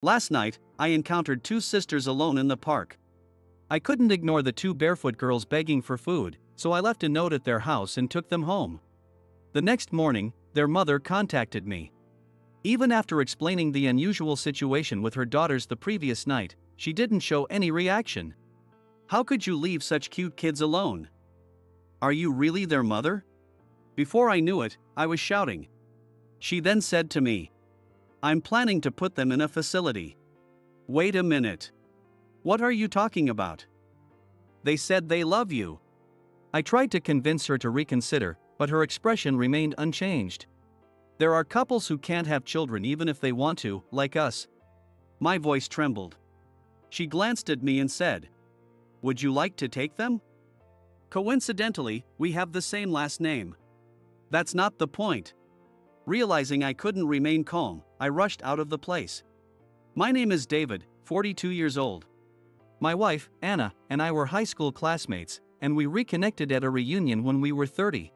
Last night, I encountered two sisters alone in the park. I couldn't ignore the two barefoot girls begging for food, so I left a note at their house and took them home. The next morning, their mother contacted me. Even after explaining the unusual situation with her daughters the previous night, she didn't show any reaction. How could you leave such cute kids alone? Are you really their mother? Before I knew it, I was shouting. She then said to me, I'm planning to put them in a facility. Wait a minute. What are you talking about? They said they love you. I tried to convince her to reconsider, but her expression remained unchanged. There are couples who can't have children even if they want to, like us. My voice trembled. She glanced at me and said, Would you like to take them? Coincidentally, we have the same last name. That's not the point. Realizing I couldn't remain calm, I rushed out of the place. My name is David, 42 years old. My wife, Anna, and I were high school classmates, and we reconnected at a reunion when we were 30.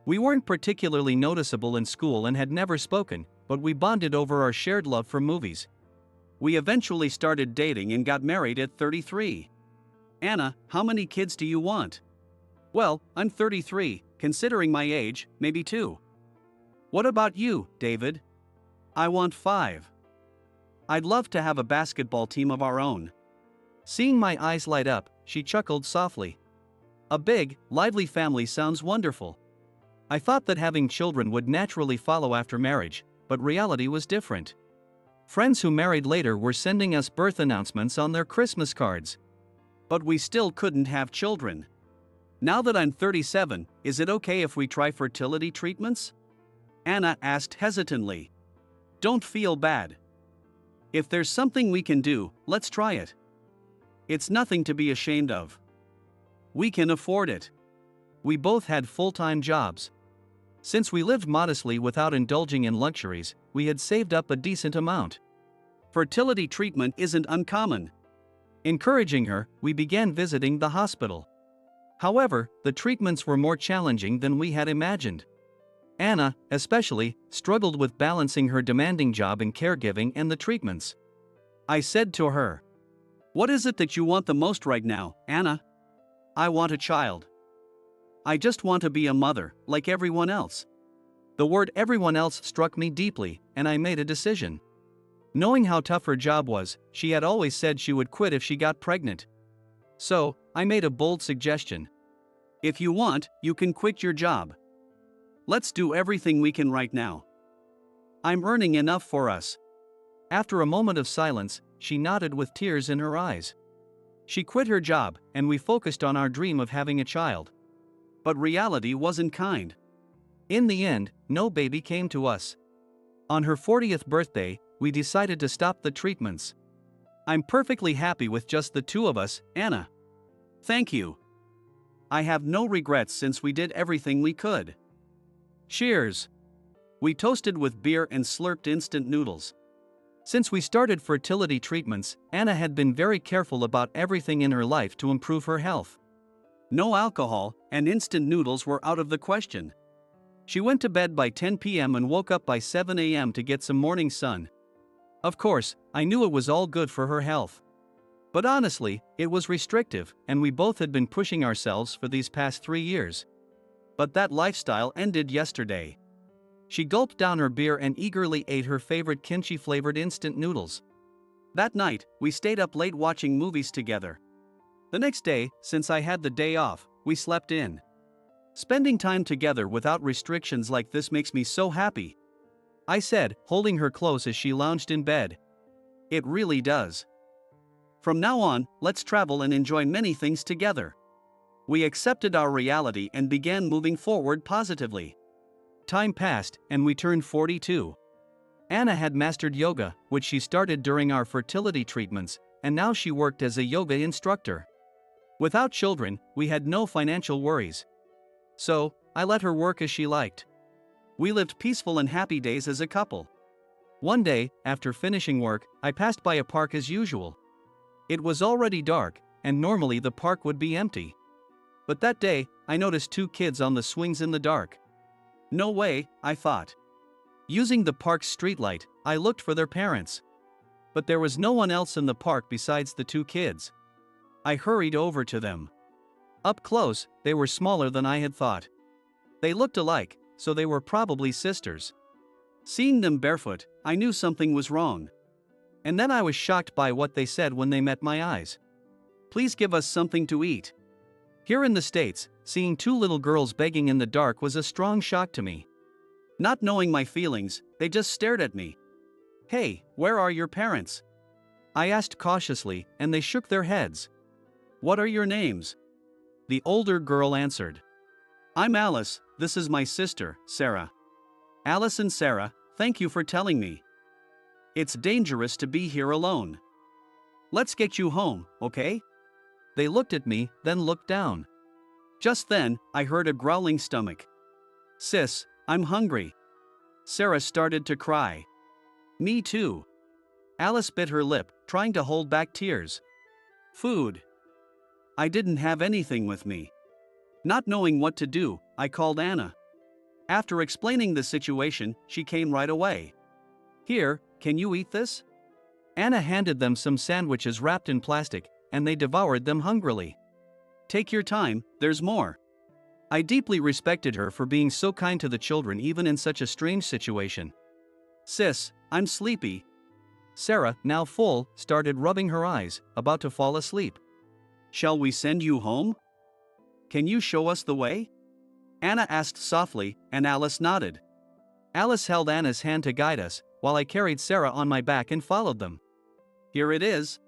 We weren't particularly noticeable in school and had never spoken, but we bonded over our shared love for movies. We eventually started dating and got married at 33. Anna, how many kids do you want? Well, I'm 33, considering my age, maybe 2. What about you, David? I want 5. I'd love to have a basketball team of our own. Seeing my eyes light up, she chuckled softly. A big, lively family sounds wonderful. I thought that having children would naturally follow after marriage, but reality was different. Friends who married later were sending us birth announcements on their Christmas cards. But we still couldn't have children. Now that I'm 37, is it okay if we try fertility treatments? Anna asked hesitantly. Don't feel bad. If there's something we can do, let's try it. It's nothing to be ashamed of. We can afford it. We both had full-time jobs. Since we lived modestly without indulging in luxuries, we had saved up a decent amount. Fertility treatment isn't uncommon. Encouraging her, we began visiting the hospital. However, the treatments were more challenging than we had imagined. Anna, especially, struggled with balancing her demanding job in caregiving and the treatments. I said to her, What is it that you want the most right now, Anna? I want a child. I just want to be a mother, like everyone else. The word everyone else struck me deeply, and I made a decision. Knowing how tough her job was, she had always said she would quit if she got pregnant. So, I made a bold suggestion. If you want, you can quit your job. Let's do everything we can right now. I'm earning enough for us. After a moment of silence, she nodded with tears in her eyes. She quit her job, and we focused on our dream of having a child. But reality wasn't kind. In the end, no baby came to us. On her 40th birthday, we decided to stop the treatments. I'm perfectly happy with just the two of us, Anna. Thank you. I have no regrets since we did everything we could. Cheers. We toasted with beer and slurped instant noodles. Since we started fertility treatments, Anna had been very careful about everything in her life to improve her health. No alcohol, and instant noodles were out of the question. She went to bed by 10 p.m. and woke up by 7 a.m. to get some morning sun. Of course, I knew it was all good for her health. But honestly, it was restrictive, and we both had been pushing ourselves for these past 3 years. But that lifestyle ended yesterday. She gulped down her beer and eagerly ate her favorite kimchi-flavored instant noodles. That night, we stayed up late watching movies together. The next day, since I had the day off, we slept in. Spending time together without restrictions like this makes me so happy. I said, holding her close as she lounged in bed. It really does. From now on, let's travel and enjoy many things together. We accepted our reality and began moving forward positively. Time passed, and we turned 42. Anna had mastered yoga, which she started during our fertility treatments, and now she worked as a yoga instructor. Without children, we had no financial worries. So, I let her work as she liked. We lived peaceful and happy days as a couple. One day, after finishing work, I passed by a park as usual. It was already dark, and normally the park would be empty. But that day, I noticed 2 kids on the swings in the dark. No way, I thought. Using the park's streetlight, I looked for their parents. But there was no one else in the park besides the two kids. I hurried over to them. Up close, they were smaller than I had thought. They looked alike, so they were probably sisters. Seeing them barefoot, I knew something was wrong. And then I was shocked by what they said when they met my eyes. "Please give us something to eat." Here in the States, seeing two little girls begging in the dark was a strong shock to me. Not knowing my feelings, they just stared at me. "Hey, where are your parents?" I asked cautiously, and they shook their heads. "What are your names?" The older girl answered. "I'm Alice, this is my sister, Sarah." "Alice and Sarah, thank you for telling me. It's dangerous to be here alone. Let's get you home, okay?" They looked at me, then looked down. Just then, I heard a growling stomach. "Sis, I'm hungry." Sarah started to cry. "Me too." Alice bit her lip, trying to hold back tears. "Food." I didn't have anything with me. Not knowing what to do, I called Anna. After explaining the situation, she came right away. "Here, can you eat this?" Anna handed them some sandwiches wrapped in plastic, and they devoured them hungrily. "Take your time, there's more." I deeply respected her for being so kind to the children even in such a strange situation. "Sis, I'm sleepy." Sarah, now full, started rubbing her eyes, about to fall asleep. "Shall we send you home? Can you show us the way?" Anna asked softly, and Alice nodded. Alice held Anna's hand to guide us, while I carried Sarah on my back and followed them. "Here it is."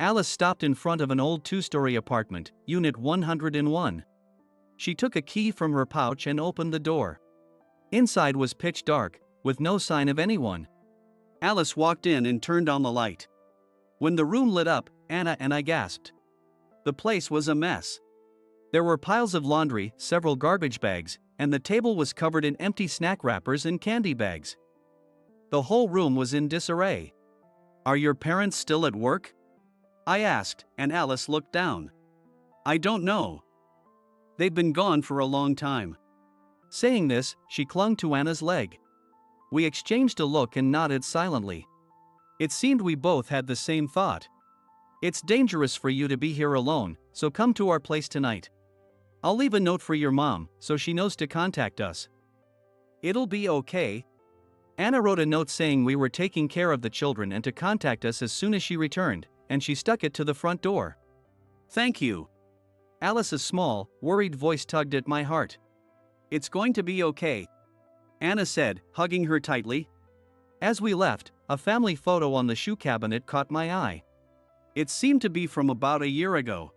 Alice stopped in front of an old two-story apartment, Unit 101. She took a key from her pouch and opened the door. Inside was pitch dark, with no sign of anyone. Alice walked in and turned on the light. When the room lit up, Anna and I gasped. The place was a mess. There were piles of laundry, several garbage bags, and the table was covered in empty snack wrappers and candy bags. The whole room was in disarray. "Are your parents still at work?" I asked, and Alice looked down. "I don't know. They've been gone for a long time." Saying this, she clung to Anna's leg. We exchanged a look and nodded silently. It seemed we both had the same thought. "It's dangerous for you to be here alone, so come to our place tonight. I'll leave a note for your mom, so she knows to contact us." "It'll be okay." Anna wrote a note saying we were taking care of the children and to contact us as soon as she returned, and she stuck it to the front door. "Thank you." Alice's small, worried voice tugged at my heart. "It's going to be okay," Anna said, hugging her tightly. As we left, a family photo on the shoe cabinet caught my eye. It seemed to be from about a year ago.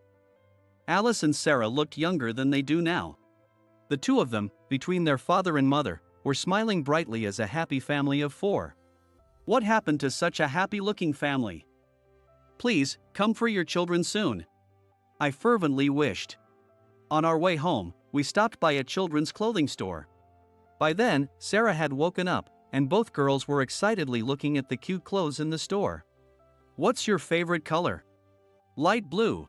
Alice and Sarah looked younger than they do now. The two of them, between their father and mother, were smiling brightly as a happy family of four. What happened to such a happy-looking family? "Please, come for your children soon," I fervently wished. On our way home, we stopped by a children's clothing store. By then, Sarah had woken up, and both girls were excitedly looking at the cute clothes in the store. "What's your favorite color?" "Light blue."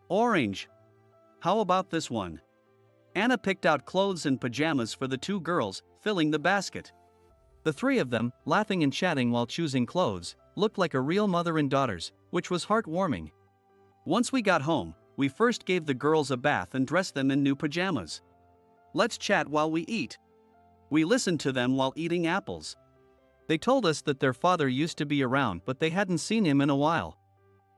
"Orange." "How about this one?" Anna picked out clothes and pajamas for the two girls, filling the basket. The three of them, laughing and chatting while choosing clothes, looked like a real mother and daughters, which was heartwarming. Once we got home, we first gave the girls a bath and dressed them in new pajamas. "Let's chat while we eat." We listened to them while eating apples. They told us that their father used to be around but they hadn't seen him in a while.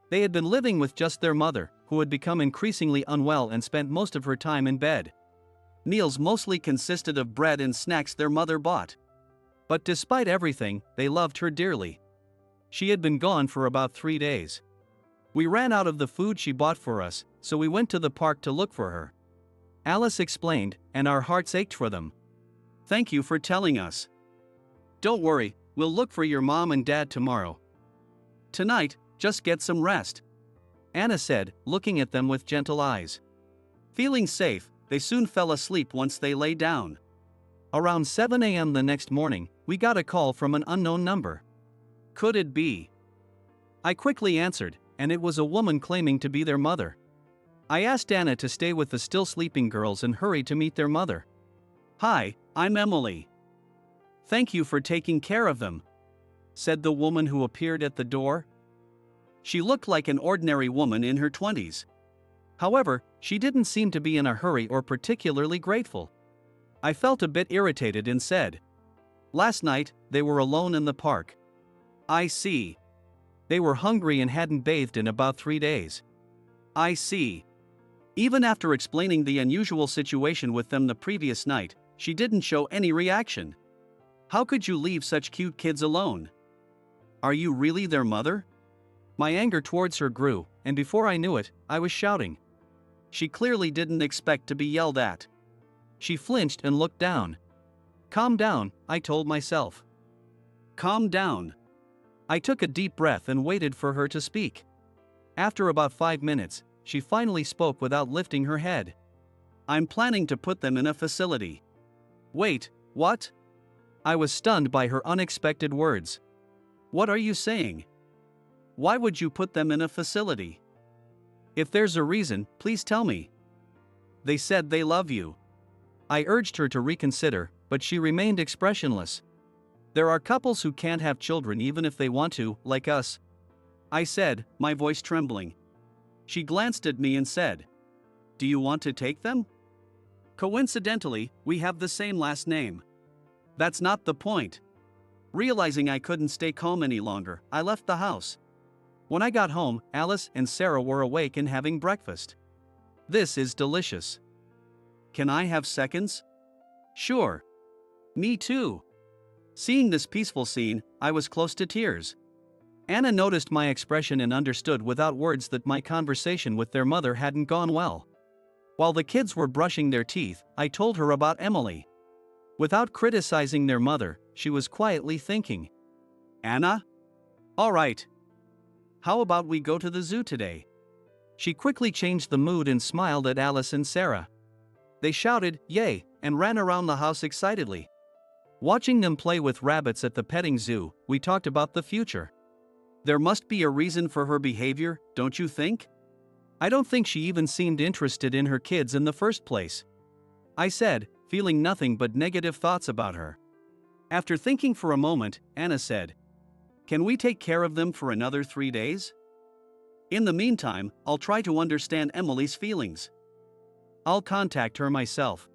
They had been living with just their mother, who had become increasingly unwell and spent most of her time in bed. Meals mostly consisted of bread and snacks their mother bought. But despite everything, they loved her dearly. She had been gone for about 3 days. We ran out of the food she bought for us, so we went to the park to look for her. Alice explained, and our hearts ached for them. "Thank you for telling us. Don't worry, we'll look for your mom and dad tomorrow. Tonight, just get some rest," Anna said, looking at them with gentle eyes. Feeling safe, they soon fell asleep once they lay down. Around 7 a.m. the next morning, we got a call from an unknown number. Could it be? I quickly answered, and it was a woman claiming to be their mother. I asked Anna to stay with the still sleeping girls and hurry to meet their mother. "Hi, I'm Emily. Thank you for taking care of them." said the woman who appeared at the door. She looked like an ordinary woman in her 20s. However, she didn't seem to be in a hurry or particularly grateful. I felt a bit irritated and said, "Last night, they were alone in the park." "I see. They were hungry and hadn't bathed in about 3 days." "I see." Even after explaining the unusual situation with them the previous night, she didn't show any reaction. How could you leave such cute kids alone? Are you really their mother? My anger towards her grew, and before I knew it, I was shouting. She clearly didn't expect to be yelled at. She flinched and looked down. "Calm down," I told myself. Calm down. I took a deep breath and waited for her to speak. After about 5 minutes, she finally spoke without lifting her head. "I'm planning to put them in a facility." "Wait, what?" I was stunned by her unexpected words. "What are you saying? Why would you put them in a facility? If there's a reason, please tell me." "They said they love you." I urged her to reconsider, but she remained expressionless. "There are couples who can't have children even if they want to, like us," I said, my voice trembling. She glanced at me and said, "Do you want to take them? Coincidentally, we have the same last name." "That's not the point." Realizing I couldn't stay calm any longer, I left the house. When I got home, Alice and Sarah were awake and having breakfast. "This is delicious. Can I have seconds?" "Sure." "Me too." Seeing this peaceful scene, I was close to tears. Anna noticed my expression and understood without words that my conversation with their mother hadn't gone well. While the kids were brushing their teeth, I told her about Emily. Without criticizing their mother, she was quietly thinking. "Anna? All right. How about we go to the zoo today?" She quickly changed the mood and smiled at Alice and Sarah. They shouted, "Yay!" and ran around the house excitedly. Watching them play with rabbits at the petting zoo, we talked about the future. There must be a reason for her behavior, don't you think? I don't think she even seemed interested in her kids in the first place, I said, feeling nothing but negative thoughts about her. After thinking for a moment, Anna said, "Can we take care of them for another 3 days? In the meantime, I'll try to understand Emily's feelings. I'll contact her myself."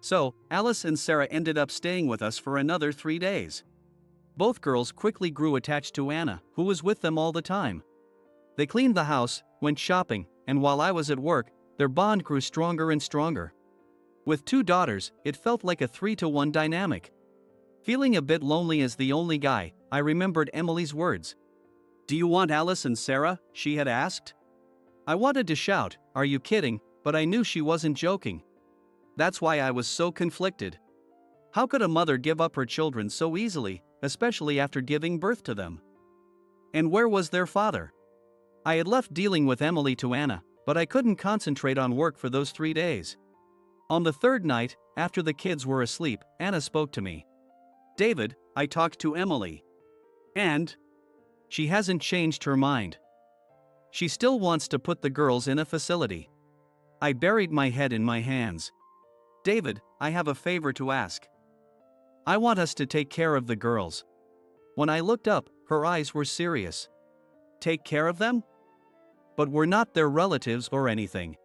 So, Alice and Sarah ended up staying with us for another 3 days. Both girls quickly grew attached to Anna, who was with them all the time. They cleaned the house, went shopping, and while I was at work, their bond grew stronger and stronger. With 2 daughters, it felt like a 3-to-1 dynamic. Feeling a bit lonely as the only guy, I remembered Emily's words. "Do you want Alice and Sarah?" she had asked. I wanted to shout, "Are you kidding?" but I knew she wasn't joking. That's why I was so conflicted. How could a mother give up her children so easily, especially after giving birth to them? And where was their father? I had left dealing with Emily to Anna, but I couldn't concentrate on work for those 3 days. On the 3rd night, after the kids were asleep, Anna spoke to me. "David, I talked to Emily. And she hasn't changed her mind. She still wants to put the girls in a facility." I buried my head in my hands. "David, I have a favor to ask. I want us to take care of the girls." When I looked up, her eyes were serious. "Take care of them? But we're not their relatives or anything."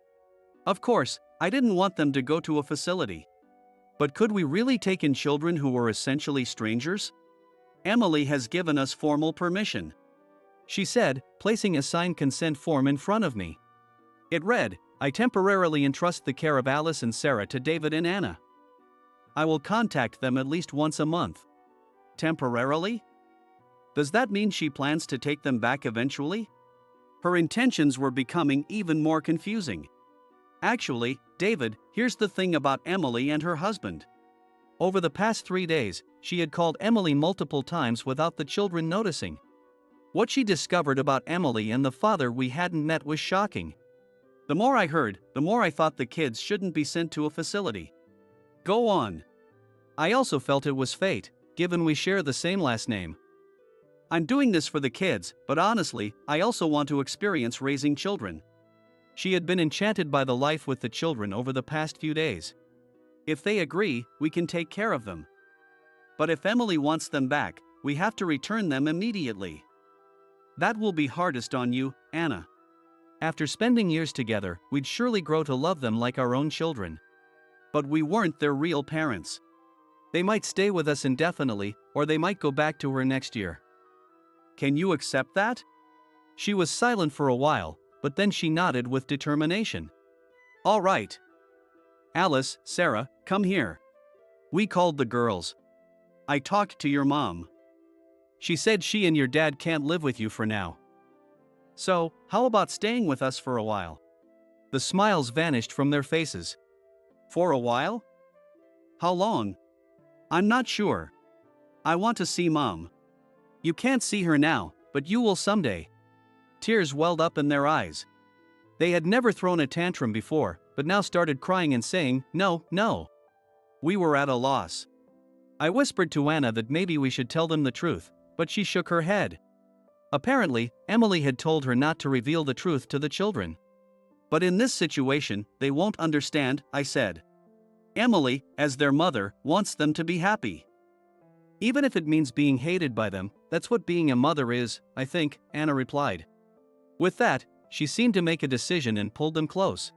Of course, I didn't want them to go to a facility. But could we really take in children who were essentially strangers? "Emily has given us formal permission," she said, placing a signed consent form in front of me. It read, "I temporarily entrust the care of Alice and Sarah to David and Anna. I will contact them at least once a month." Temporarily? Does that mean she plans to take them back eventually? Her intentions were becoming even more confusing. Actually, David, here's the thing about Emily and her husband. Over the past 3 days, she had called Emily multiple times without the children noticing. What she discovered about Emily and the father we hadn't met was shocking. The more I heard, the more I thought the kids shouldn't be sent to a facility. Go on. I also felt it was fate, given we share the same last name. I'm doing this for the kids, but honestly, I also want to experience raising children. She had been enchanted by the life with the children over the past few days. If they agree, we can take care of them. But if Emily wants them back, we have to return them immediately. That will be hardest on you, Anna. After spending years together, we'd surely grow to love them like our own children. But we weren't their real parents. They might stay with us indefinitely, or they might go back to her next year. Can you accept that? She was silent for a while, but then she nodded with determination. All right. Alice, Sarah, come here. We called the girls. I talked to your mom. She said she and your dad can't live with you for now. So, how about staying with us for a while? The smiles vanished from their faces. For a while? How long? I'm not sure. I want to see Mom. You can't see her now, but you will someday. Tears welled up in their eyes. They had never thrown a tantrum before, but now started crying and saying, "No, no." We were at a loss. I whispered to Anna that maybe we should tell them the truth, but she shook her head. Apparently, Emily had told her not to reveal the truth to the children. But in this situation, they won't understand, I said. Emily, as their mother, wants them to be happy. Even if it means being hated by them, that's what being a mother is, I think, Anna replied. With that, she seemed to make a decision and pulled them close.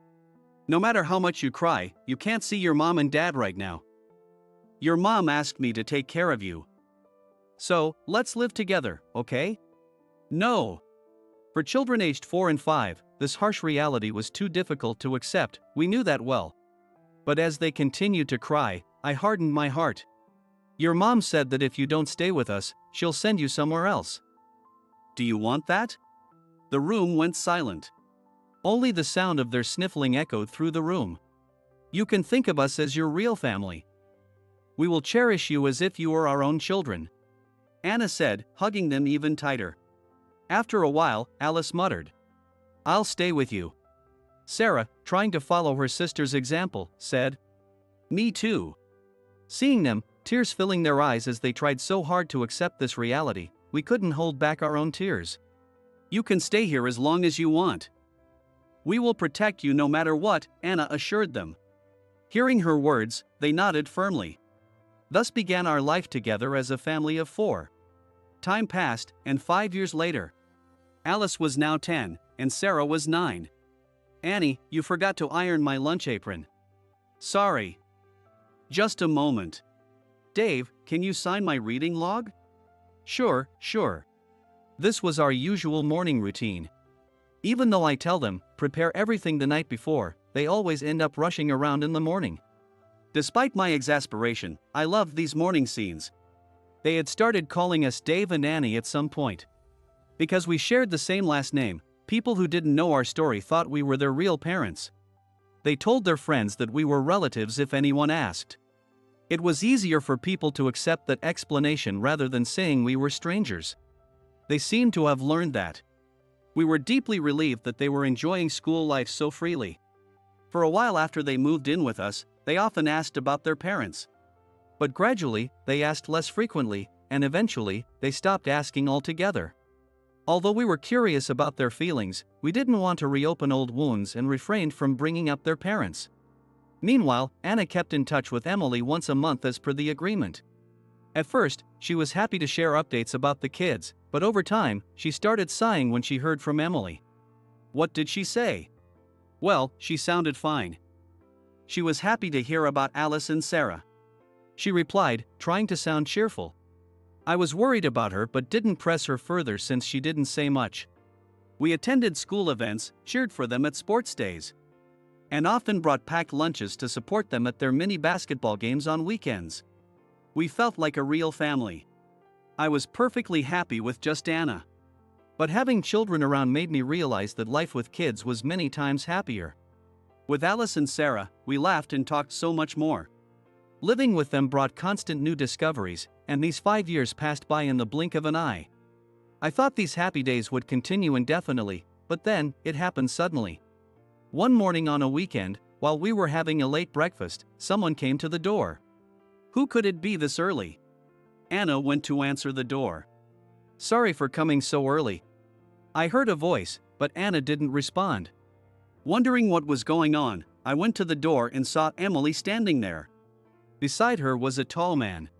No matter how much you cry, you can't see your mom and dad right now. Your mom asked me to take care of you. So, let's live together, okay? No. For children aged 4 and 5, this harsh reality was too difficult to accept, we knew that well. But as they continued to cry, I hardened my heart. Your mom said that if you don't stay with us, she'll send you somewhere else. Do you want that? The room went silent. Only the sound of their sniffling echoed through the room. You can think of us as your real family. We will cherish you as if you were our own children. Anna said, hugging them even tighter. After a while, Alice muttered, I'll stay with you. Sarah, trying to follow her sister's example, said, Me too. Seeing them, tears filling their eyes as they tried so hard to accept this reality, we couldn't hold back our own tears. You can stay here as long as you want. We will protect you no matter what, Anna assured them. Hearing her words, they nodded firmly. Thus began our life together as a family of 4. Time passed, and 5 years later. Alice was now 10, and Sarah was 9. Annie, you forgot to iron my lunch apron. Sorry. Just a moment. Dave, can you sign my reading log? Sure. This was our usual morning routine. Even though I tell them, prepare everything the night before, they always end up rushing around in the morning. Despite my exasperation, I loved these morning scenes. They had started calling us Dave and Annie at some point. Because we shared the same last name, people who didn't know our story thought we were their real parents. They told their friends that we were relatives if anyone asked. It was easier for people to accept that explanation rather than saying we were strangers. They seemed to have learned that. We were deeply relieved that they were enjoying school life so freely. For a while after they moved in with us, they often asked about their parents. But gradually, they asked less frequently, and eventually, they stopped asking altogether. Although we were curious about their feelings, we didn't want to reopen old wounds and refrained from bringing up their parents. Meanwhile, Anna kept in touch with Emily once a month as per the agreement. At first, she was happy to share updates about the kids, but over time, she started sighing when she heard from Emily. What did she say? Well, she sounded fine. She was happy to hear about Alice and Sarah. She replied, trying to sound cheerful. I was worried about her but didn't press her further since she didn't say much. We attended school events, cheered for them at sports days, and often brought packed lunches to support them at their mini basketball games on weekends. We felt like a real family. I was perfectly happy with just Anna. But having children around made me realize that life with kids was many times happier. With Alice and Sarah, we laughed and talked so much more. Living with them brought constant new discoveries, and these 5 years passed by in the blink of an eye. I thought these happy days would continue indefinitely, but then, it happened suddenly. One morning on a weekend, while we were having a late breakfast, someone came to the door. Who could it be this early? Anna went to answer the door. Sorry for coming so early. I heard a voice, but Anna didn't respond. Wondering what was going on, I went to the door and saw Emily standing there. Beside her was a tall man.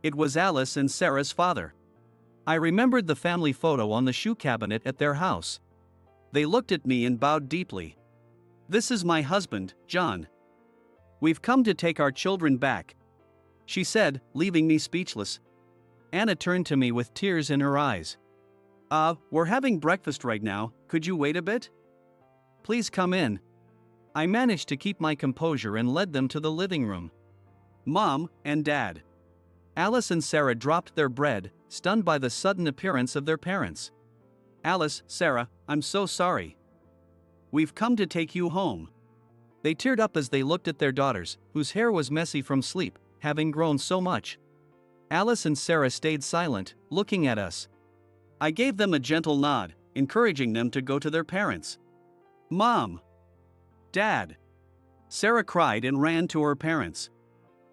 It was Alice and Sarah's father. I remembered the family photo on the shoe cabinet at their house. They looked at me and bowed deeply. "This is my husband, John. We've come to take our children back," she said, leaving me speechless. Anna turned to me with tears in her eyes. We're having breakfast right now, could you wait a bit? Please come in." I managed to keep my composure and led them to the living room. Mom and Dad. Alice and Sarah dropped their bread, stunned by the sudden appearance of their parents. "Alice, Sarah, I'm so sorry. We've come to take you home." They teared up as they looked at their daughters, whose hair was messy from sleep, having grown so much. Alice and Sarah stayed silent, looking at us. I gave them a gentle nod, encouraging them to go to their parents. "Mom! Dad!" Sarah cried and ran to her parents.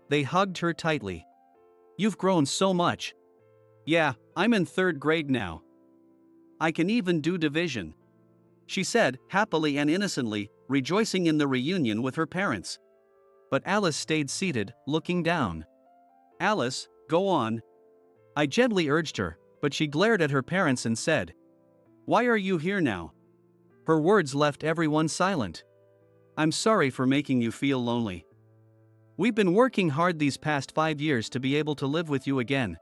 They hugged her tightly. "You've grown so much." "Yeah, I'm in 3rd grade now. I can even do division," she said, happily and innocently, rejoicing in the reunion with her parents. But Alice stayed seated, looking down. "Alice, go on." I gently urged her, but she glared at her parents and said, "Why are you here now?" Her words left everyone silent. "I'm sorry for making you feel lonely. We've been working hard these past 5 years to be able to live with you again."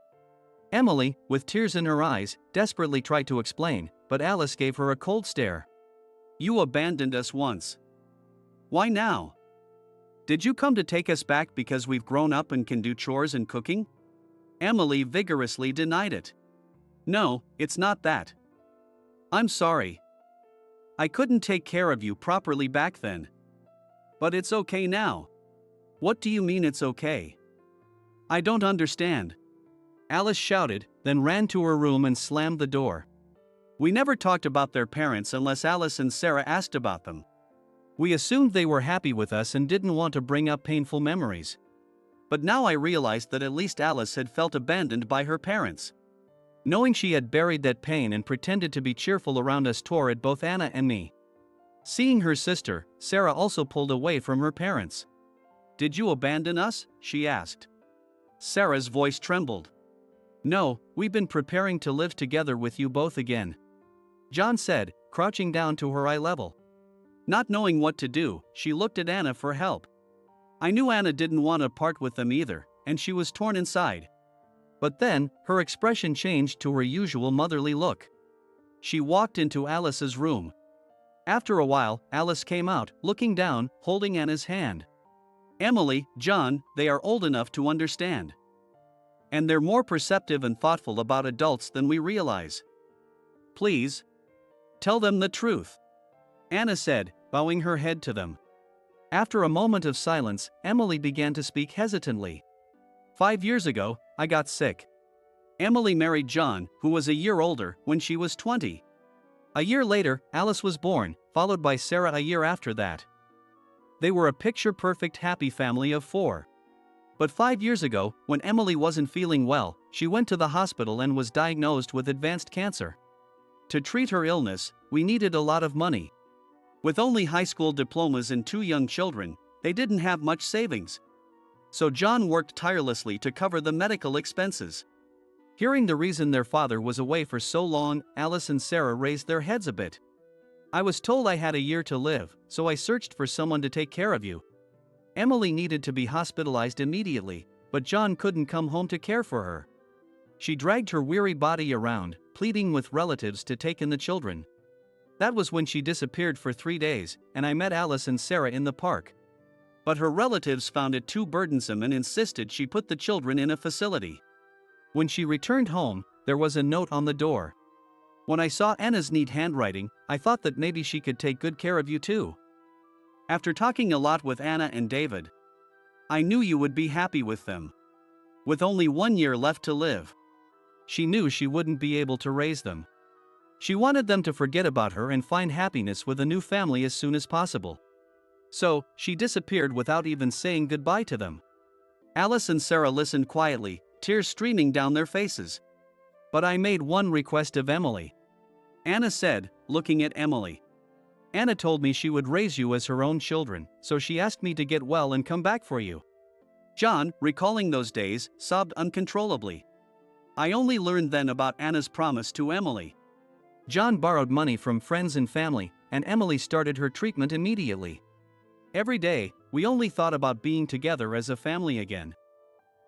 Emily, with tears in her eyes, desperately tried to explain, but Alice gave her a cold stare. "You abandoned us once. Why now? Did you come to take us back because we've grown up and can do chores and cooking?" Emily vigorously denied it. "No, it's not that. I'm sorry. I couldn't take care of you properly back then. But it's okay now." "What do you mean it's okay? I don't understand," Alice shouted, then ran to her room and slammed the door. We never talked about their parents unless Alice and Sarah asked about them. We assumed they were happy with us and didn't want to bring up painful memories. But now I realized that at least Alice had felt abandoned by her parents. Knowing she had buried that pain and pretended to be cheerful around us tore at both Anna and me. Seeing her sister, Sarah also pulled away from her parents. "Did you abandon us?" she asked. Sarah's voice trembled. "No, we've been preparing to live together with you both again," John said, crouching down to her eye level. Not knowing what to do, she looked at Anna for help. I knew Anna didn't want to part with them either, and she was torn inside. But then, her expression changed to her usual motherly look. She walked into Alice's room. After a while, Alice came out, looking down, holding Anna's hand. "Emily, John, they are old enough to understand. And they're more perceptive and thoughtful about adults than we realize. Please, tell them the truth," Anna said, bowing her head to them. After a moment of silence, Emily began to speak hesitantly. 5 years ago, I got sick. Emily married John, who was a year older, when she was 20. A year later, Alice was born, followed by Sarah a year after that. They were a picture-perfect happy family of 4. But 5 years ago, when Emily wasn't feeling well, she went to the hospital and was diagnosed with advanced cancer. To treat her illness, we needed a lot of money. With only high school diplomas and 2 young children, they didn't have much savings. So John worked tirelessly to cover the medical expenses. Hearing the reason their father was away for so long, Alice and Sarah raised their heads a bit. "I was told I had a year to live, so I searched for someone to take care of you." Emily needed to be hospitalized immediately, but John couldn't come home to care for her. She dragged her weary body around, pleading with relatives to take in the children. That was when she disappeared for 3 days, and I met Alice and Sarah in the park. But her relatives found it too burdensome and insisted she put the children in a facility. When she returned home, there was a note on the door. When I saw Anna's neat handwriting, I thought that maybe she could take good care of you too. After talking a lot with Anna and David, I knew you would be happy with them. With only 1 year left to live, she knew she wouldn't be able to raise them. She wanted them to forget about her and find happiness with a new family as soon as possible. So, she disappeared without even saying goodbye to them. Alice and Sarah listened quietly, tears streaming down their faces. But I made one request of Emily. Anna said, looking at Emily. "Anna told me she would raise you as her own children, so she asked me to get well and come back for you." John, recalling those days, sobbed uncontrollably. I only learned then about Anna's promise to Emily. John borrowed money from friends and family, and Emily started her treatment immediately. Every day, we only thought about being together as a family again.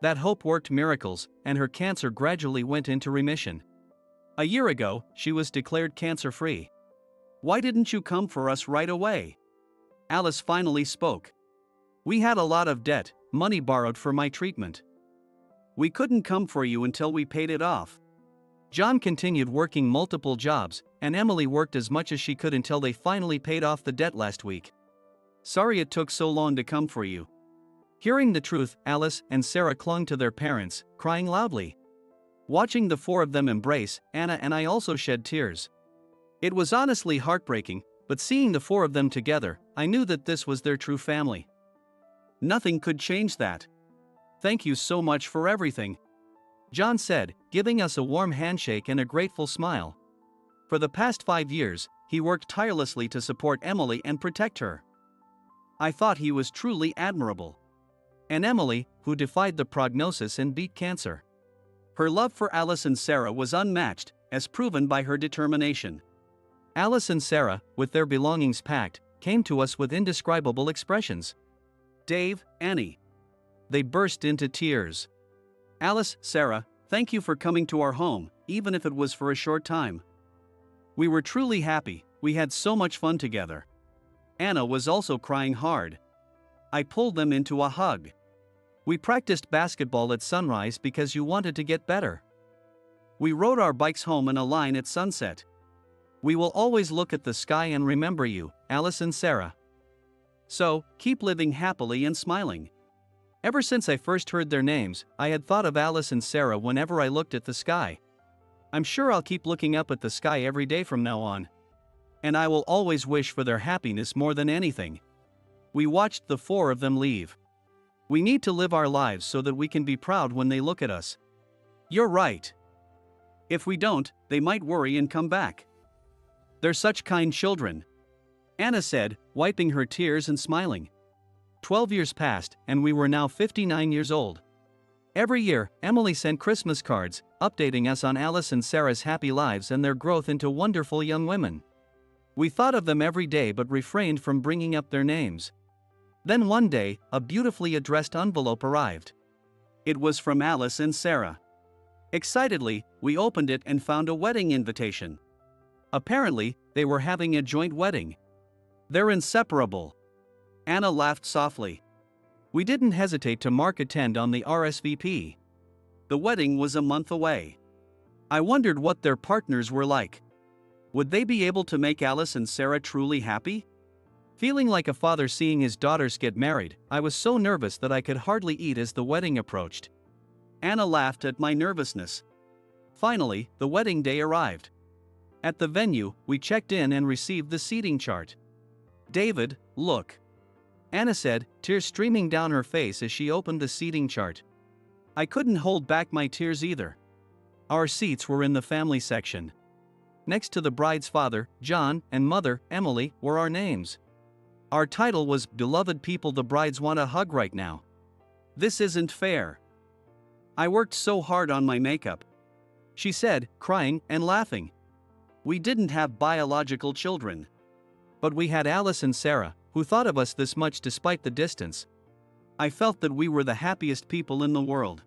That hope worked miracles, and her cancer gradually went into remission. A year ago, she was declared cancer-free. Why didn't you come for us right away? Alice finally spoke. We had a lot of debt, money borrowed for my treatment. We couldn't come for you until we paid it off. John continued working multiple jobs, and Emily worked as much as she could until they finally paid off the debt last week. Sorry it took so long to come for you. Hearing the truth, Alice and Sarah clung to their parents, crying loudly. Watching the four of them embrace, Anna and I also shed tears. It was honestly heartbreaking, but seeing the four of them together, I knew that this was their true family. Nothing could change that. Thank you so much for everything, John said, giving us a warm handshake and a grateful smile. For the past 5 years, he worked tirelessly to support Emily and protect her. I thought he was truly admirable. And Emily, who defied the prognosis and beat cancer. Her love for Alice and Sarah was unmatched, as proven by her determination. Alice and Sarah, with their belongings packed, came to us with indescribable expressions. Dave, Annie. They burst into tears. Alice, Sarah, thank you for coming to our home, even if it was for a short time. We were truly happy, we had so much fun together. Anna was also crying hard. I pulled them into a hug. We practiced basketball at sunrise because you wanted to get better. We rode our bikes home in a line at sunset. We will always look at the sky and remember you, Alice and Sarah. So, keep living happily and smiling. Ever since I first heard their names, I had thought of Alice and Sarah whenever I looked at the sky. I'm sure I'll keep looking up at the sky every day from now on. And I will always wish for their happiness more than anything. We watched the four of them leave. We need to live our lives so that we can be proud when they look at us. You're right. If we don't, they might worry and come back. They're such kind children, Anna said, wiping her tears and smiling. 12 years passed, and we were now 59 years old. Every year, Emily sent Christmas cards, updating us on Alice and Sarah's happy lives and their growth into wonderful young women. We thought of them every day but refrained from bringing up their names. Then one day, a beautifully addressed envelope arrived. It was from Alice and Sarah. Excitedly, we opened it and found a wedding invitation. Apparently, they were having a joint wedding. They're inseparable. Anna laughed softly. We didn't hesitate to mark attend on the RSVP. The wedding was a month away. I wondered what their partners were like. Would they be able to make Alice and Sarah truly happy? Feeling like a father seeing his daughters get married, I was so nervous that I could hardly eat as the wedding approached. Anna laughed at my nervousness. Finally, the wedding day arrived. At the venue, we checked in and received the seating chart. David, look. Anna said, tears streaming down her face as she opened the seating chart. I couldn't hold back my tears either. Our seats were in the family section. Next to the bride's father, John, and mother, Emily, were our names. Our title was Beloved People the Brides Want a Hug Right Now. This isn't fair. I worked so hard on my makeup, she said, crying and laughing. We didn't have biological children. But we had Alice and Sarah, who thought of us this much despite the distance. I felt that we were the happiest people in the world.